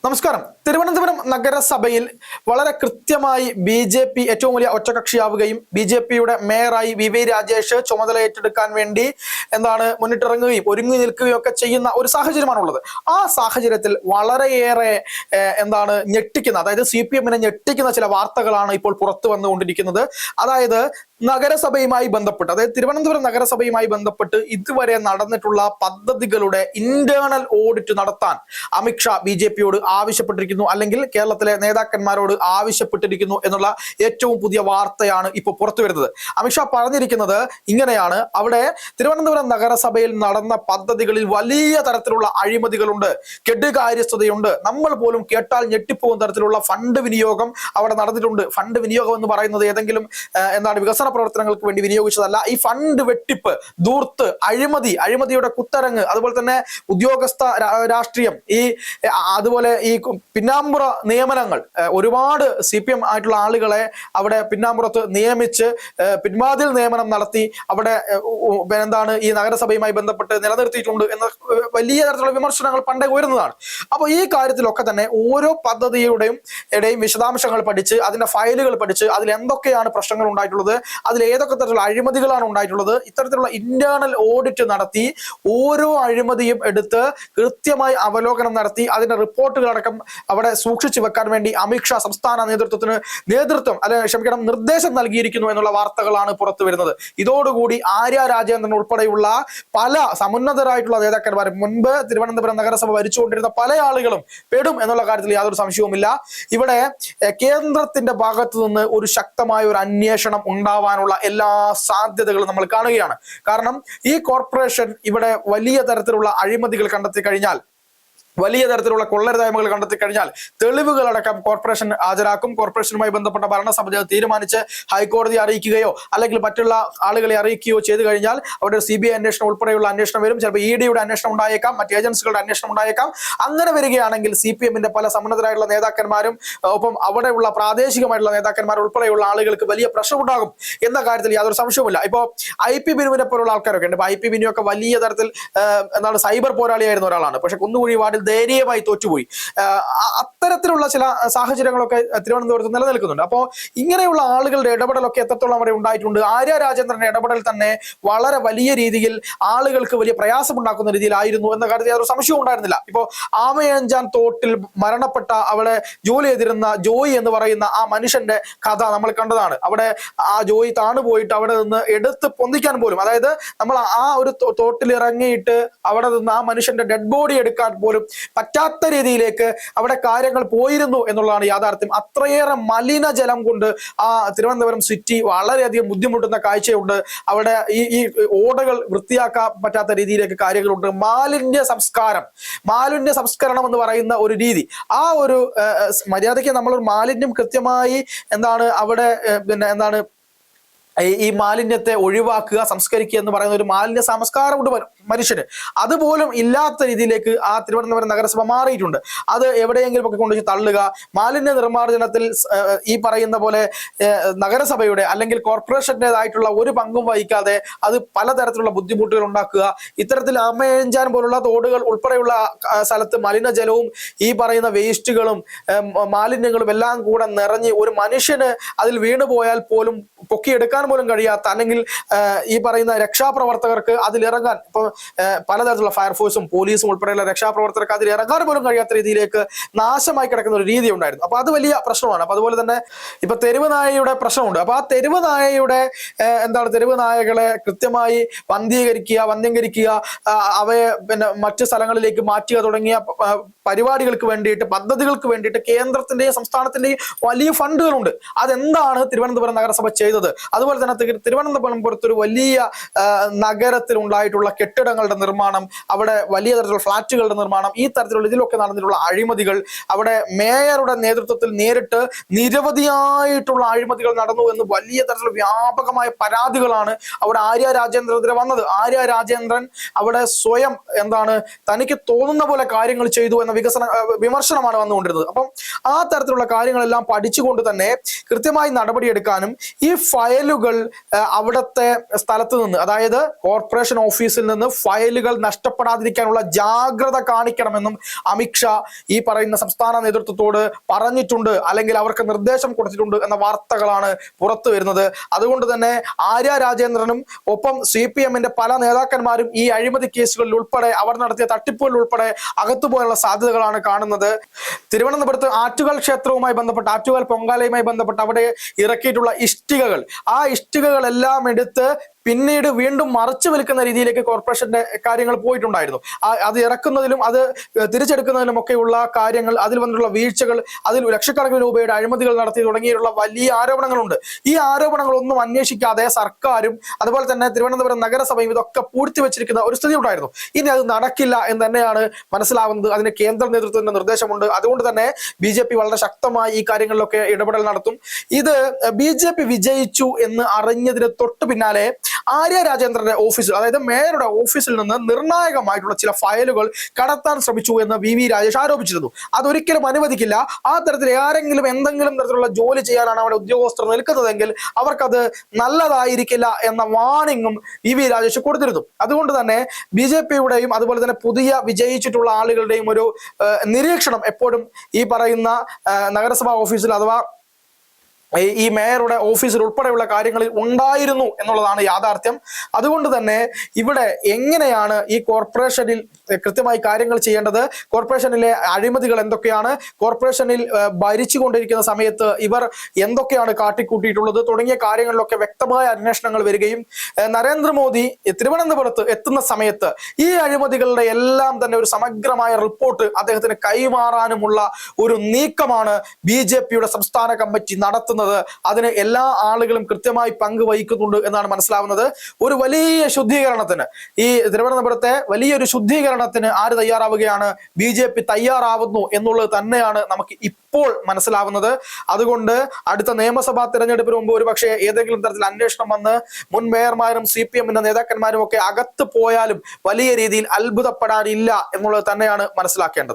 നമസ്കാരം. തിരുവനന്തപുരം നഗരസഭയിൽ വളരെ കൃത്യമായി BJP ഏറ്റവും വലിയ ഒറ്റകക്ഷിയാവുകയും BJPയുടെ മേയറായി VV രാജേഷ് ചുമതല ഏറ്റെടുക്കാൻ വേണ്ടി മുന്നിട്ടിറങ്ങുകയും ഒരുങ്ങി നിൽക്കുകയും ഒക്കെ ചെയ്യുന്ന ഒരു സാഹചര്യമാണുള്ളത്. ആ സാഹചര്യത്തിൽ വളരെയേറെ ഞെട്ടിക്കുന്ന, അതായത് CPM-നെ ഞെട്ടിക്കുന്ന ചില വാർത്തകളാണ് ഇപ്പോൾ പുറത്തു വന്നുകൊണ്ടിരിക്കുന്നത്. അതായത് നഗരസഭയുമായി ബന്ധപ്പെട്ട്, അതായത് തിരുവനന്തപുരം നഗരസഭയുമായി ബന്ധപ്പെട്ട് ഇതുവരെ നടന്നിട്ടുള്ള പദ്ധതികളുടെ ഇന്റേണൽ ഓഡിറ്റ് നടത്താൻ അമിത്ഷാ BJP-യോട് ആവശ്യപ്പെട്ടിരിക്കുന്നു, അല്ലെങ്കിൽ കേരളത്തിലെ നേതാക്കന്മാരോട് ആവശ്യപ്പെട്ടിരിക്കുന്നു എന്നുള്ള ഏറ്റവും പുതിയ വാർത്തയാണ് ഇപ്പോൾ പുറത്തു വരുന്നത്. അമിത്ഷാ പറഞ്ഞിരിക്കുന്നത് ഇങ്ങനെയാണ്: അവിടെ തിരുവനന്തപുരം നഗരസഭയിൽ നടന്ന പദ്ധതികളിൽ വലിയ തരത്തിലുള്ള അഴിമതികളുണ്ട്, കെടുകാര്യസ്ഥതയുണ്ട്, നമ്മൾ പോലും കേട്ടാൽ ഞെട്ടിപ്പോകുന്ന തരത്തിലുള്ള ഫണ്ട് വിനിയോഗം അവിടെ നടന്നിട്ടുണ്ട്. ഫണ്ട് വിനിയോഗം എന്ന് പറയുന്നത് ഏതെങ്കിലും വികസന പ്രവർത്തനങ്ങൾക്ക് വേണ്ടി വിനിയോഗിച്ചതല്ല. ഈ ഫണ്ട് വെട്ടിപ്പ്, ധൂർത്ത്, അഴിമതിയുടെ കുത്തരങ്ങ്, അതുപോലെ തന്നെ ഉദ്യോഗസ്ഥ രാഷ്ട്രീയം, അതുപോലെ ഈ പിന്നാമ്പുറ നിയമനങ്ങൾ, ഒരുപാട് CPM ആയിട്ടുള്ള ആളുകളെ അവിടെ പിന്നാമ്പുറത്ത് നിയമിച്ച് പിൻവാതിൽ നിയമനം നടത്തി അവിടെ ഈ നഗരസഭയുമായി ബന്ധപ്പെട്ട് നിലനിർത്തിയിട്ടുണ്ട് എന്ന വലിയ തരത്തിലുള്ള വിമർശനങ്ങൾ പണ്ടേ ഉയരുന്നതാണ്. അപ്പോൾ ഈ കാര്യത്തിലൊക്കെ തന്നെ ഓരോ പദ്ധതിയുടെയും വിശദാംശങ്ങൾ പഠിച്ച്, അതിന്റെ ഫയലുകൾ പഠിച്ച്, അതിൽ എന്തൊക്കെയാണ് പ്രശ്നങ്ങൾ ഉണ്ടായിട്ടുള്ളത്, അതിൽ ഏതൊക്കെ തരത്തിലുള്ള അഴിമതികളാണ് ഉണ്ടായിട്ടുള്ളത്, ഇത്തരത്തിലുള്ള ഇന്റേണൽ ഓഡിറ്റ് നടത്തി ഓരോ അഴിമതിയും എടുത്ത് കൃത്യമായി അവലോകനം നടത്തി അതിന്റെ റിപ്പോർട്ടുകളടക്കം അവിടെ സൂക്ഷിച്ചു വെക്കാൻ വേണ്ടി അമിത്ഷാ സംസ്ഥാന നിർദ്ദേശം നൽകിയിരിക്കുന്നു എന്നുള്ള വാർത്തകളാണ് പുറത്തു വരുന്നത്. ഇതോടുകൂടി ആര്യ രാജേന്ദ്രൻ ഉൾപ്പെടെയുള്ള പല സമുന്നതരായിട്ടുള്ള നേതാക്കന്മാരും, മുൻപ് തിരുവനന്തപുരം നഗരസഭ ഭരിച്ചുകൊണ്ടിരുന്ന പല ആളുകളും പെടും എന്നുള്ള കാര്യത്തിൽ യാതൊരു സംശയവുമില്ല. ഇവിടെ കേന്ദ്രത്തിന്റെ ഭാഗത്തു നിന്ന് ഒരു ശക്തമായ ഒരു അന്വേഷണം ഉണ്ടാവാനുള്ള എല്ലാ സാധ്യതകളും നമ്മൾ കാണുകയാണ്. കാരണം ഈ കോർപ്പറേഷൻ ഇവിടെ വലിയ തരത്തിലുള്ള അഴിമതികൾ കണ്ടെത്തി കഴിഞ്ഞാൽ, വലിയ തരത്തിലുള്ള കൊള്ളരുതായ്മകൾ കണ്ടെത്തി കഴിഞ്ഞാൽ തെളിവുകളടക്കം കോർപ്പറേഷൻ ഹാജരാക്കും. കോർപ്പറേഷനുമായി ബന്ധപ്പെട്ട ഭരണസമിതി തീരുമാനിച്ച് ഹൈക്കോടതി അറിയിക്കുകയോ അല്ലെങ്കിൽ മറ്റുള്ള ആളുകളെ അറിയിക്കുകയോ ചെയ്തു കഴിഞ്ഞാൽ അവിടെ CBI അന്വേഷണം ഉൾപ്പെടെയുള്ള അന്വേഷണം വരും. ചിലപ്പോൾ ED-യുടെ അന്വേഷണം ഉണ്ടായേക്കാം, മറ്റ് ഏജൻസികളുടെ അന്വേഷണം ഉണ്ടായേക്കാം. അങ്ങനെ വരികയാണെങ്കിൽ CPM-ന്റെ പല സമുന്നതരായിട്ടുള്ള നേതാക്കന്മാരും ഒപ്പം അവിടെയുള്ള പ്രാദേശികമായിട്ടുള്ള നേതാക്കന്മാർ ഉൾപ്പെടെയുള്ള ആളുകൾക്ക് വലിയ പ്രശ്നമുണ്ടാകും എന്ന കാര്യത്തിൽ യാതൊരു സംശയവുമില്ല. ഇപ്പോൾ IP ബിനുവിനെ പോലുള്ള ആൾക്കാരൊക്കെ ഉണ്ട്. IP ബിനു ഒക്കെ വലിയ തരത്തിൽ സൈബർ പോരാളിയായിരുന്ന ഒരാളാണ്. പക്ഷെ കുന്നുകുഴി വാർഡിൽ ദയനീയമായി തോറ്റുപോയി. അത്തരത്തിലുള്ള ചില സാഹചര്യങ്ങളൊക്കെ തിരുവനന്തപുരത്ത് നിലനിൽക്കുന്നുണ്ട്. അപ്പോൾ ഇങ്ങനെയുള്ള ആളുകളുടെ ഇടപെടലൊക്കെ എത്രത്തോളം അവിടെ ഉണ്ടായിട്ടുണ്ട്. ആര്യ രാജേന്ദ്രന്റെ ഇടപെടൽ തന്നെ വളരെ വലിയ രീതിയിൽ ആളുകൾക്ക് വലിയ പ്രയാസമുണ്ടാക്കുന്ന രീതിയിലായിരുന്നു എന്ന കാര്യത്തിൽ യാതൊരു സംശയവും ഉണ്ടായിരുന്നില്ല. ഇപ്പോൾ ആമയഞ്ചാൻ തോട്ടിൽ മരണപ്പെട്ട അവിടെ ജോലി ചെയ്തിരുന്ന ജോയി എന്ന് പറയുന്ന ആ മനുഷ്യന്റെ കഥ നമ്മൾ കണ്ടതാണ്. അവിടെ ആ ജോയി താണുപോയിട്ട് അവിടെ നിന്ന് എടുത്ത് പൊന്തിക്കാൻ പോലും, അതായത് നമ്മൾ ആ ഒരു തോട്ടിൽ ഇറങ്ങിയിട്ട് അവിടെ നിന്ന് ആ മനുഷ്യന്റെ ഡെഡ് ബോഡി എടുക്കാൻ പോലും പറ്റാത്ത രീതിയിലേക്ക് അവിടെ കാര്യങ്ങൾ പോയിരുന്നു എന്നുള്ളതാണ് യാഥാർത്ഥ്യം. അത്രയേറെ മലിനജലം കൊണ്ട് ആ തിരുവനന്തപുരം സിറ്റി വളരെയധികം ബുദ്ധിമുട്ടുന്ന കാഴ്ചയുണ്ട്. അവിടെ ഈ ഓടകൾ വൃത്തിയാക്കാൻ പറ്റാത്ത രീതിയിലേക്ക് കാര്യങ്ങളുണ്ട്. മാലിന്യ സംസ്കരണം എന്ന് പറയുന്ന ഒരു രീതി, ആ ഒരു മര്യാദയ്ക്ക് നമ്മളൊരു മാലിന്യം കൃത്യമായി അവിടെ ഈ മാലിന്യത്തെ ഒഴിവാക്കുക, സംസ്കരിക്കുക എന്ന് പറയുന്ന ഒരു മാലിന്യ സംസ്കാരമുണ്ട് മനുഷ്യന്. അതുപോലും ഇല്ലാത്ത രീതിയിലേക്ക് ആ തിരുവനന്തപുരം നഗരസഭ മാറിയിട്ടുണ്ട്. അത് എവിടെയെങ്കിലും ഒക്കെ കൊണ്ടുപോയി തള്ളുക, മാലിന്യ നിർമ്മാർജ്ജനത്തിൽ ഈ പറയുന്ന പോലെ നഗരസഭയുടെ അല്ലെങ്കിൽ കോർപ്പറേഷൻ്റെതായിട്ടുള്ള ഒരു പങ്കും വഹിക്കാതെ അത് പലതരത്തിലുള്ള ബുദ്ധിമുട്ടുകൾ ഉണ്ടാക്കുക. ഇത്തരത്തിൽ അമയഞ്ചാൻ പോലുള്ള തോടുകൾ ഉൾപ്പെടെയുള്ള സ്ഥലത്ത് മലിനജലവും ഈ പറയുന്ന വേസ്റ്റുകളും മാലിന്യങ്ങളും എല്ലാം കൂടെ നിറഞ്ഞ് ഒരു മനുഷ്യന് അതിൽ വീണുപോയാൽ പോലും പൊക്കിയെടുക്കാൻ പോലും കഴിയാത്ത, അല്ലെങ്കിൽ ഈ പറയുന്ന രക്ഷാപ്രവർത്തകർക്ക് അതിലിറങ്ങാൻ, ഇപ്പൊ പലതരത്തിലുള്ള ഫയർഫോഴ്സും പോലീസും ഉൾപ്പെടെയുള്ള രക്ഷാപ്രവർത്തകർക്ക് അതിൽ ഇറങ്ങാൻ പോലും കഴിയാത്ത രീതിയിലേക്ക് നാശമായി കിടക്കുന്ന ഒരു രീതി ഉണ്ടായിരുന്നു. അപ്പൊ അത് വലിയ പ്രശ്നമാണ്. അപ്പൊ അതുപോലെ തന്നെ ഇപ്പൊ തെരുവ് നായയുടെ പ്രശ്നമുണ്ട്. അപ്പൊ ആ തെരുവ് നായകളെ കൃത്യമായി വന്ധ്യംകരിക്കുക, അവയെ മറ്റു സ്ഥലങ്ങളിലേക്ക് മാറ്റുക തുടങ്ങിയ പരിപാടികൾക്ക് വേണ്ടിയിട്ട്, പദ്ധതികൾക്ക് വേണ്ടിയിട്ട് കേന്ദ്രത്തിന്റെയും സംസ്ഥാനത്തിന്റെയും വലിയ ഫണ്ടുകളുണ്ട്. അതെന്താണ് തിരുവനന്തപുരം നഗരസഭ ചെയ്തത്? അതുപോലെ തന്നെ തിരുവനന്തപുരത്തൊരു വലിയ നഗരത്തിൽ ഉണ്ടായിട്ടുള്ള കെട്ടിടങ്ങളുടെ നിർമ്മാണം, അവിടെ വലിയ തരത്തിലുള്ള ഫ്ളാറ്റുകളുടെ നിർമ്മാണം, ഈ തരത്തിലുള്ള ഇതിലൊക്കെ നടന്നിട്ടുള്ള അഴിമതികൾ, അവിടെ മേയറുടെ നേതൃത്വത്തിൽ നേരിട്ട് നിരവധിയായിട്ടുള്ള അഴിമതികൾ നടന്നു എന്ന് വലിയ തരത്തിലുള്ള വ്യാപകമായ പരാതികളാണ് അവിടെ ആര്യ രാജേന്ദ്രനെതിരെ വന്നത്. ആര്യ രാജേന്ദ്രൻ അവിടെ സ്വയം തനിക്ക് തോന്നുന്ന പോലെ കാര്യങ്ങൾ ചെയ്തു എന്ന വിമർശനമാണ് വന്നുകൊണ്ടിരുന്നത്. അപ്പം ആ തരത്തിലുള്ള കാര്യങ്ങളെല്ലാം പഠിച്ചുകൊണ്ട് തന്നെ കൃത്യമായി നടപടിയെടുക്കാനും ഈ ഫയലുകൾ ഫയലുകൾ അവിടുത്തെ സ്ഥലത്ത് നിന്ന്, അതായത് കോർപ്പറേഷൻ ഓഫീസിൽ നിന്ന് ഫയലുകൾ നഷ്ടപ്പെടാതിരിക്കാനുള്ള ജാഗ്രത കാണിക്കണമെന്നും അമിത്ഷാ ഈ പറയുന്ന സംസ്ഥാന നേതൃത്വത്തോട് പറഞ്ഞിട്ടുണ്ട്, അല്ലെങ്കിൽ അവർക്ക് നിർദ്ദേശം കൊടുത്തിട്ടുണ്ട് എന്ന വാർത്തകളാണ് പുറത്തു വരുന്നത്. അതുകൊണ്ട് തന്നെ ആര്യ രാജേന്ദ്രനും ഒപ്പം CPM-ന്റെ പല നേതാക്കന്മാരും ഈ അഴിമതി കേസുകളിൽ ഉൾപ്പെടെ അവർ നടത്തിയ തട്ടിപ്പുകളിൽ ഉൾപ്പെടെ അകത്തുപോകാനുള്ള സാധ്യതകളാണ് കാണുന്നത്. തിരുവനന്തപുരത്ത് ആറ്റുകാൽ ക്ഷേത്രവുമായി ബന്ധപ്പെട്ട്, ആറ്റുകാൽ പൊങ്കാലയുമായി ബന്ധപ്പെട്ട് അവിടെ ഇറക്കിയിട്ടുള്ള ഇഷ്ടികകൾ, ആ ഇഷ്ടികകളെല്ലാം എടുത്ത് പിന്നീട് വീണ്ടും മറച്ചു വിൽക്കുന്ന രീതിയിലേക്ക് കോർപ്പറേഷന്റെ കാര്യങ്ങൾ പോയിട്ടുണ്ടായിരുന്നു. അത് ഇറക്കുന്നതിലും അത് തിരിച്ചെടുക്കുന്നതിലും ഒക്കെയുള്ള കാര്യങ്ങൾ, അതിൽ വന്നിട്ടുള്ള വീഴ്ചകൾ, അതിൽ ലക്ഷക്കണക്കിന് രൂപയുടെ അഴിമതികൾ നടത്തി തുടങ്ങിയിട്ടുള്ള വലിയ ആരോപണങ്ങളുണ്ട്. ഈ ആരോപണങ്ങളൊന്നും അന്വേഷിക്കാതെ സർക്കാരും അതുപോലെ തന്നെ തിരുവനന്തപുരം നഗരസഭയും ഇതൊക്കെ പൂഴ്ത്തിവെച്ചിരിക്കുന്ന ഒരു സ്ഥിതി ഉണ്ടായിരുന്നു. ഇനി അത് നടക്കില്ല എന്ന് തന്നെയാണ് മനസ്സിലാവുന്നത്. അതിന് കേന്ദ്ര നേതൃത്വത്തിന്റെ നിർദ്ദേശമുണ്ട്. അതുകൊണ്ട് തന്നെ BJP വളരെ ശക്തമായി ഈ കാര്യങ്ങളിലൊക്കെ ഇടപെടൽ നടത്തും. ഇത് BJP വിജയിച്ചു എന്ന് അറിഞ്ഞതിന് തൊട്ട് പിന്നാലെ ആര്യ രാജേന്ദ്രന്റെ ഓഫീസിൽ, അതായത് മേയറുടെ ഓഫീസിൽ നിന്ന് നിർണായകമായിട്ടുള്ള ചില ഫയലുകൾ കടത്താൻ ശ്രമിച്ചു എന്ന് VV രാജേഷ് ആരോപിച്ചിരുന്നു. അതൊരിക്കലും അനുവദിക്കില്ല. ആ തരത്തിൽ ആരെങ്കിലും എന്തെങ്കിലും തരത്തിലുള്ള ജോലി ചെയ്യാനാണ് അവിടെ ഉദ്യോഗസ്ഥർ നിൽക്കുന്നതെങ്കിൽ അവർക്കത് നല്ലതായിരിക്കില്ല എന്ന വാണിംഗും VV രാജേഷ് കൊടുത്തിരുന്നു. അതുകൊണ്ട് തന്നെ BJP-യുടെയും അതുപോലെ തന്നെ പുതിയ വിജയിച്ചിട്ടുള്ള ആളുകളുടെയും ഒരു നിരീക്ഷണം എപ്പോഴും ഈ പറയുന്ന നഗരസഭാ ഓഫീസിൽ അഥവാ ഈ മേയറുടെ ഓഫീസിൽ ഉൾപ്പെടെയുള്ള കാര്യങ്ങളിൽ ഉണ്ടായിരുന്നു എന്നുള്ളതാണ് യാഥാർത്ഥ്യം. അതുകൊണ്ട് തന്നെ ഇവിടെ എങ്ങനെയാണ് ഈ കോർപ്പറേഷനിൽ കൃത്യമായി കാര്യങ്ങൾ ചെയ്യേണ്ടത്, കോർപ്പറേഷനിലെ അഴിമതികൾ എന്തൊക്കെയാണ്, കോർപ്പറേഷനിൽ ഭരിച്ചുകൊണ്ടിരിക്കുന്ന സമയത്ത് ഇവർ എന്തൊക്കെയാണ് കാട്ടിക്കൂട്ടിയിട്ടുള്ളത് തുടങ്ങിയ കാര്യങ്ങളിലൊക്കെ വ്യക്തമായ അന്വേഷണങ്ങൾ വരികയും നരേന്ദ്രമോദി തിരുവനന്തപുരത്ത് എത്തുന്ന സമയത്ത് ഈ അഴിമതികളുടെ എല്ലാം തന്നെ ഒരു സമഗ്രമായ റിപ്പോർട്ട് അദ്ദേഹത്തിന് കൈമാറാനുമുള്ള ഒരു നീക്കമാണ് BJP-യുടെ സംസ്ഥാന കമ്മിറ്റി നടത്തുന്നത്. അതിന് എല്ലാ ആളുകളും കൃത്യമായി പങ്കുവഹിക്കുന്നുണ്ട് എന്നാണ് മനസ്സിലാവുന്നത്. ഒരു വലിയ ശുദ്ധീകരണത്തിന്, ഈ തിരുവനന്തപുരത്തെ വലിയൊരു ശുദ്ധീകരണത്തിന് ആര് തയ്യാറാവുകയാണ്? BJP തയ്യാറാവുന്നു എന്നുള്ളത് തന്നെയാണ് നമുക്ക് ഇപ്പോൾ മനസ്സിലാവുന്നത്. അതുകൊണ്ട് അടുത്ത നിയമസഭാ തെരഞ്ഞെടുപ്പിന് മുമ്പ് ഒരുപക്ഷെ ഏതെങ്കിലും തരത്തിൽ അന്വേഷണം വന്ന് മുൻ മേയർമാരും CPM-ന്റെ നേതാക്കന്മാരും ഒക്കെ അകത്ത് പോയാലും വലിയ രീതിയിൽ അത്ഭുതപ്പെടാനില്ല എന്നുള്ളത് തന്നെയാണ് മനസ്സിലാക്കേണ്ടത്.